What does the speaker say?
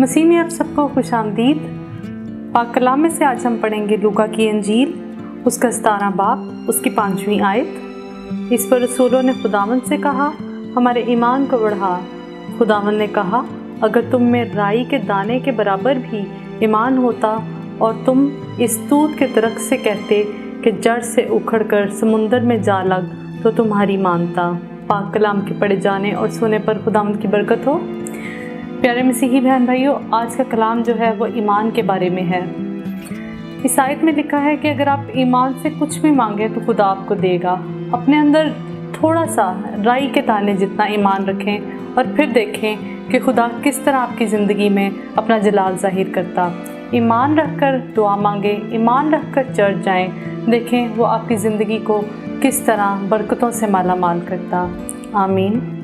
मसीह में आप सबको खुशामदीद। पाक कलाम में से आज हम पढ़ेंगे लूका की अंजील, उसका 17 बाब, उसकी 5वीं आयत। इस पर रसूलों ने खुदावंद से कहा, हमारे ईमान को बढ़ा। खुदावंद ने कहा, अगर तुम में राई के दाने के बराबर भी ईमान होता और तुम इस तूत के दरख्त से कहते कि जड़ से उखड़कर समुंदर में जा लग, तो तुम्हारी मानता। पाक कलाम के पढ़े जाने और सुने पर खुदावंद की बरकत हो। प्यारे मसीही बहन भाइयों, आज का कलाम जो है वो ईमान के बारे में है। इस आयत में लिखा है कि अगर आप ईमान से कुछ भी मांगे तो खुदा आपको देगा। अपने अंदर थोड़ा सा राई के दाने जितना ईमान रखें और फिर देखें कि खुदा किस तरह आपकी ज़िंदगी में अपना जलाल जाहिर करता। ईमान रखकर दुआ मांगे, ईमान रखकर चर्च जाएं, देखें वो आपकी ज़िंदगी को किस तरह बरकतों से माला माल करता। आमीन।